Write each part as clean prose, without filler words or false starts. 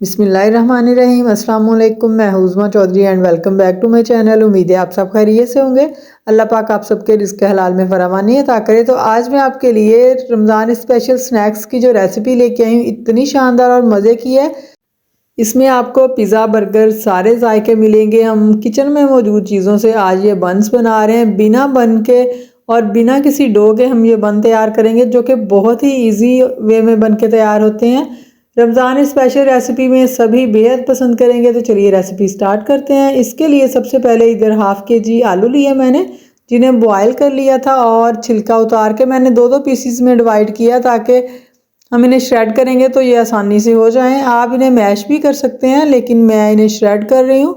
बिस्मिल्लाहिर्रहमानिर्रहीम। अस्सलाम वालेकुम। मैं हूं Uzma Chaudhary and welcome back to my channel. उम्मीद है आप सब खैरियत से होंगे। अल्लाह पाक आप सबके रिज़्क़ हलाल में फरावानी अता करे। तो आज मैं आपके लिए रमज़ान स्पेशल स्नैक्स की जो रेसिपी लेके आई हूँ, इतनी शानदार और मज़े की है। इसमें आपको पिज़्ज़ा, बर्गर सारे जायके मिलेंगे। हम किचन में मौजूद चीज़ों से आज ये बन्स बना रहे हैं। बिना बन के और बिना किसी डो के हम ये बन तैयार करेंगे, जो कि बहुत ही ईजी वे में बन के तैयार होते हैं। रमज़ान स्पेशल रेसिपी में सभी बेहद पसंद करेंगे। तो चलिए रेसिपी स्टार्ट करते हैं। इसके लिए सबसे पहले इधर हाफ केजी आलू लिए मैंने, जिन्हें बॉयल कर लिया था और छिलका उतार के मैंने दो दो पीसीस में डिवाइड किया, ताकि हम इन्हें श्रेड करेंगे तो ये आसानी से हो जाएं। आप इन्हें मैश भी कर सकते हैं, लेकिन मैं इन्हें श्रेड कर रही हूँ।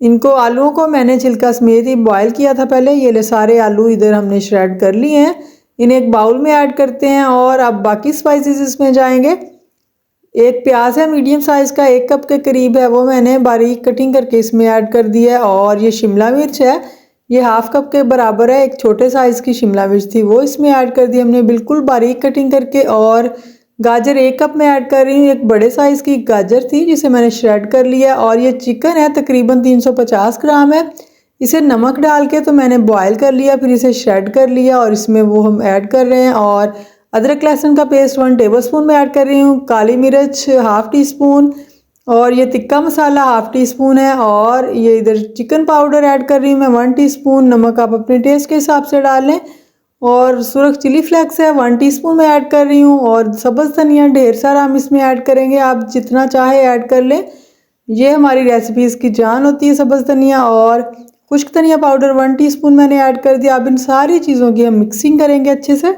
इनको आलूओं को मैंने छिलका समेत ही बॉयल किया था पहले। ये ले सारे आलू इधर हमने श्रेड कर लिए हैं। इन्हें एक बाउल में ऐड करते हैं और अब बाकी स्पाइसेस इसमें जाएंगे। एक प्याज है मीडियम साइज़ का, 1 कप के करीब है, वो मैंने बारीक कटिंग करके इसमें ऐड कर दिया है। और ये शिमला मिर्च है, ये हाफ कप के बराबर है। एक छोटे साइज़ की शिमला मिर्च थी, वो इसमें ऐड कर दी हमने बिल्कुल बारीक कटिंग करके। और गाजर 1 कप में ऐड कर रही हूँ। एक बड़े साइज़ की गाजर थी, जिसे मैंने श्रेड कर लिया। और ये चिकन है, तकरीबन 350 ग्राम है। इसे नमक डाल के तो मैंने बॉयल कर लिया, फिर इसे श्रेड कर लिया और इसमें वो हम ऐड कर रहे हैं। और अदरक लहसुन का पेस्ट 1 टेबलस्पून में ऐड कर रही हूँ। काली मिर्च हाफ टी स्पून और ये तिक्का मसाला हाफ टी स्पून है। और ये इधर चिकन पाउडर ऐड कर रही हूँ मैं 1 टीस्पून। नमक आप अपने टेस्ट के हिसाब से डाल लें। और सुरख चिली फ्लेक्स है 1 टीस्पून में ऐड कर रही हूँ। और सब्ज़ धनिया ढेर सारा हम इसमें ऐड करेंगे, आप जितना चाहे ऐड कर लें। ये हमारी रेसिपीज़ की जान होती है सब्ज़ धनिया। और खुश्क धनिया पाउडर 1 टीस्पून मैंने ऐड कर दिया। अब इन सारी चीज़ों की हम मिक्सिंग करेंगे अच्छे से।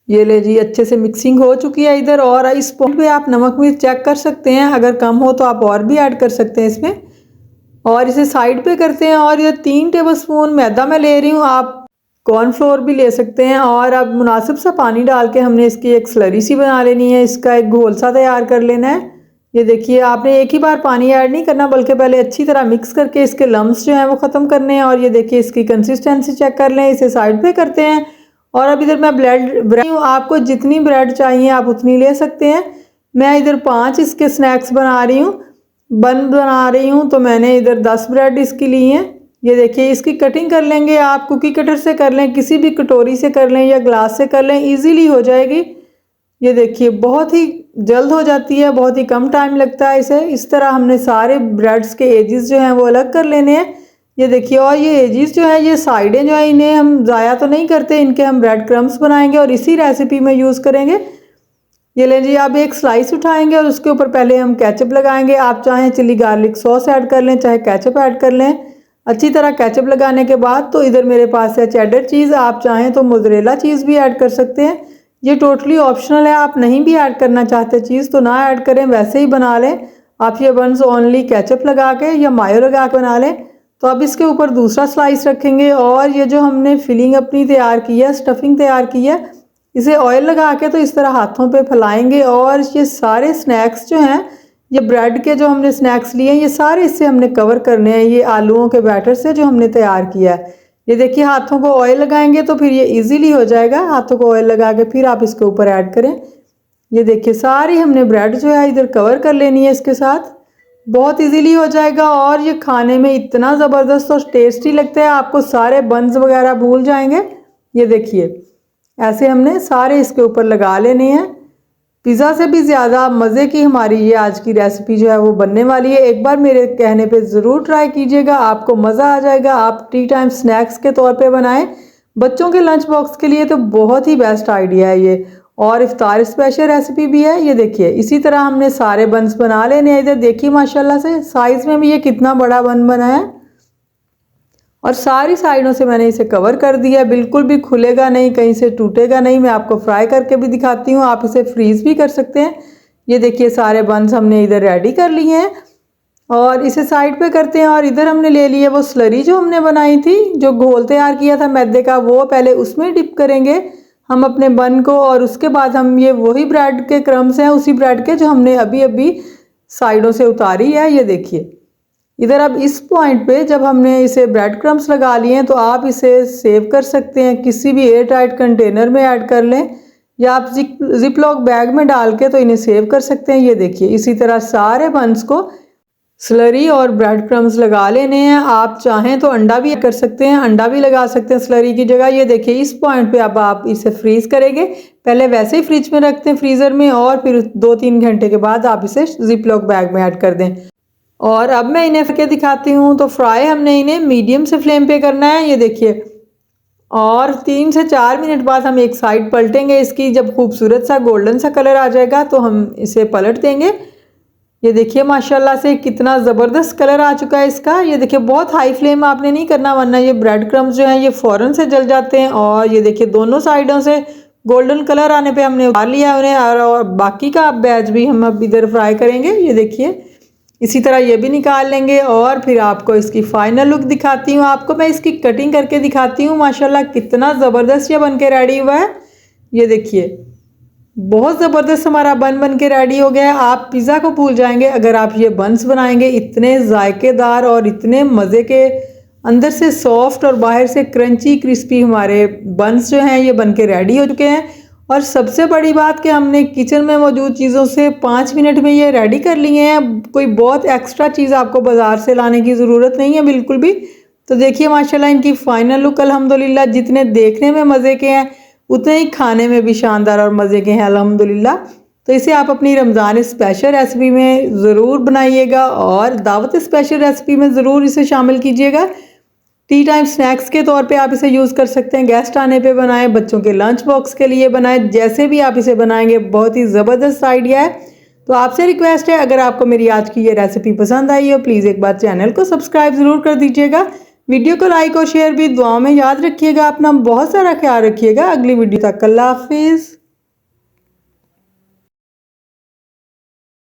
ये ले जी, अच्छे से मिक्सिंग हो चुकी है इधर। और इस पॉइंट पे आप नमक मिर्च चेक कर सकते हैं, अगर कम हो तो आप और भी ऐड कर सकते हैं इसमें। और इसे साइड पे करते हैं। और ये 3 टेबलस्पून मैदा मैं ले रही हूँ, आप कॉर्नफ्लोर भी ले सकते हैं। और अब मुनासिब सा पानी डाल के हमने इसकी एक स्लरी सी बना लेनी है, इसका एक घोल सा तैयार कर लेना है। ये देखिए, आपने एक ही बार पानी ऐड नहीं करना, बल्कि पहले अच्छी तरह मिक्स करके इसके लम्स जो हैं वो ख़त्म करने हैं। और ये देखिए, इसकी कंसिस्टेंसी चेक कर लें। इसे साइड पे करते हैं। और अब इधर मैं ब्रेड आपको जितनी ब्रेड चाहिए आप उतनी ले सकते हैं। मैं इधर 5 इसके स्नैक्स बना रही हूँ, तो मैंने इधर 10 ब्रेड इसकी ली हैं। ये देखिए, इसकी कटिंग कर लेंगे, आप कुकी कटर से कर लें, किसी भी कटोरी से कर लें या ग्लास से कर लें, ईजीली हो जाएगी। ये देखिए, बहुत ही जल्द हो जाती है, बहुत ही कम टाइम लगता है इसे। इस तरह हमने सारे ब्रेड्स के एजेस जो हैं वो अलग कर लेने हैं। ये देखिए, और ये एजेस जो है, ये साइडें जो है, इन्हें हम ज़ाया तो नहीं करते, इनके हम ब्रेड क्रम्स बनाएंगे और इसी रेसिपी में यूज़ करेंगे। ये ले जी, आप एक स्लाइस उठाएंगे और उसके ऊपर पहले हम केचप लगाएंगे। आप चाहें चिली गार्लिक सॉस ऐड कर लें, चाहे केचप ऐड कर लें। अच्छी तरह केचप लगाने के बाद तो इधर मेरे पास है चेडर चीज़, आप चाहें तो मोज़रेला चीज़ भी ऐड कर सकते हैं। ये टोटली ऑप्शनल है, आप नहीं भी ऐड करना चाहते चीज़ तो ना ऐड करें, वैसे ही बना लें। आप ये बन्स ओनली केचप लगा के या मायो लगा के बना लें। तो अब इसके ऊपर दूसरा स्लाइस रखेंगे और ये जो हमने फिलिंग अपनी तैयार की है, स्टफिंग तैयार की है, इसे ऑयल लगा के तो इस तरह हाथों पे फैलाएंगे। और ये सारे स्नैक्स जो हैं, ये ब्रेड के जो हमने स्नैक्स लिए हैं, ये सारे इससे हमने कवर करने हैं, ये आलूओं के बैटर से जो हमने तैयार किया है। ये देखिए, हाथों को ऑयल लगाएंगे तो फिर ये इजीली हो जाएगा। हाथों को ऑयल लगा के फिर आप इसके ऊपर ऐड करें। ये देखिए, सारी हमने ब्रेड जो है इधर कवर कर लेनी है इसके साथ, बहुत इजीली हो जाएगा। और ये खाने में इतना ज़बरदस्त और टेस्टी लगता है, आपको सारे बन्स वगैरह भूल जाएंगे। ये देखिए, ऐसे हमने सारे इसके ऊपर लगा लेने हैं। पिज़्ज़ा से भी ज़्यादा मज़े की हमारी ये आज की रेसिपी जो है वो बनने वाली है। एक बार मेरे कहने पे ज़रूर ट्राई कीजिएगा, आपको मज़ा आ जाएगा। आप टी टाइम स्नैक्स के तौर पे बनाएं, बच्चों के लंच बॉक्स के लिए तो बहुत ही बेस्ट आइडिया है ये। और इफ्तार स्पेशल रेसिपी भी है। ये देखिए, इसी तरह हमने सारे बन्स बना लेने हैं। इधर देखिए, माशाल्लाह से साइज़ में भी ये कितना बड़ा बन बना है। और सारी साइडों से मैंने इसे कवर कर दिया, बिल्कुल भी खुलेगा नहीं, कहीं से टूटेगा नहीं। मैं आपको फ्राई करके भी दिखाती हूँ, आप इसे फ्रीज़ भी कर सकते हैं। ये देखिए, सारे बन्स हमने इधर रेडी कर लिए हैं और इसे साइड पे करते हैं। और इधर हमने ले लिया वो स्लरी जो हमने बनाई थी, जो घोल तैयार किया था मैदे का, वो पहले उसमें डिप करेंगे हम अपने बन को। और उसके बाद हम ये वही ब्रेड के क्रम्स हैं, उसी ब्रेड के जो हमने अभी अभी साइडों से उतारी है। ये देखिए, इधर अब इस पॉइंट पे जब हमने इसे ब्रेड क्रम्स लगा लिए हैं, तो आप इसे सेव कर सकते हैं, किसी भी एयर टाइट कंटेनर में ऐड कर लें या आप जिप लॉक बैग में डाल के तो इन्हें सेव कर सकते हैं। ये देखिए इसी तरह सारे बंस को स्लरी और ब्रेड क्रम्स लगा लेने हैं। आप चाहें तो अंडा भी कर सकते हैं, अंडा भी लगा सकते हैं स्लरी की जगह। ये देखिए इस पॉइंट पे अब आप इसे फ्रीज करेंगे, पहले वैसे ही फ्रिज में रखते हैं फ्रीज़र में, और फिर 2-3 घंटे के बाद आप इसे जिप लॉक बैग में ऐड कर दें। और अब मैं इन्हें करके दिखाती हूँ। तो फ्राई हमने इन्हें मीडियम से फ्लेम पे करना है, ये देखिए। और 3 से 4 मिनट बाद हम एक साइड पलटेंगे इसकी, जब खूबसूरत सा गोल्डन सा कलर आ जाएगा तो हम इसे पलट देंगे। ये देखिए माशाल्लाह से कितना ज़बरदस्त कलर आ चुका है इसका। ये देखिए बहुत हाई फ्लेम आपने नहीं करना, वरना ये ब्रेड क्रम्स जो हैं ये फ़ौरन से जल जाते हैं। और ये देखिए दोनों साइडों से गोल्डन कलर आने पे हमने उतार लिया है उन्हें, और बाकी का बैच भी हम अब इधर फ्राई करेंगे। ये देखिए इसी तरह ये भी निकाल लेंगे, और फिर आपको इसकी फाइनल लुक दिखाती हूँ। आपको मैं इसकी कटिंग करके दिखाती हूँ। माशाल्लाह कितना ज़बरदस्त ये बन के रेडी हुआ है। ये देखिए बहुत ज़बरदस्त हमारा बन के रेडी हो गया है। आप पिज़्ज़ा को भूल जाएंगे अगर आप ये बन्स बनाएंगे। इतने जायकेदार और इतने मज़े के, अंदर से सॉफ्ट और बाहर से क्रंची क्रिस्पी हमारे बन्स जो हैं ये बन के रेडी हो चुके हैं। और सबसे बड़ी बात कि हमने किचन में मौजूद चीज़ों से 5 मिनट में ये रेडी कर लिए हैं। कोई बहुत एक्स्ट्रा चीज़ आपको बाज़ार से लाने की ज़रूरत नहीं है बिल्कुल भी। तो देखिए माशाल्लाह इनकी फ़ाइनल लुक अल्हम्दुलिल्लाह जितने देखने में मज़े के हैं उतने ही खाने में भी शानदार और मज़े के हैं अल्हम्दुलिल्लाह। तो इसे आप अपनी रमज़ान स्पेशल रेसिपी में ज़रूर बनाइएगा, और दावत स्पेशल रेसिपी में ज़रूर इसे शामिल कीजिएगा। टी टाइम स्नैक्स के तौर पे आप इसे यूज़ कर सकते हैं, गेस्ट आने पे बनाएं, बच्चों के लंच बॉक्स के लिए बनाएं, जैसे भी आप इसे बनाएंगे बहुत ही ज़बरदस्त आइडिया है। तो आपसे रिक्वेस्ट है अगर आपको मेरी आज की ये रेसिपी पसंद आई हो प्लीज़ एक बार चैनल को सब्सक्राइब ज़रूर कर दीजिएगा। वीडियो को लाइक और शेयर भी, दुआओं में याद रखिएगा। अपना बहुत सारा ख्याल रखिएगा। अगली वीडियो तक अल्लाह हाफिज़।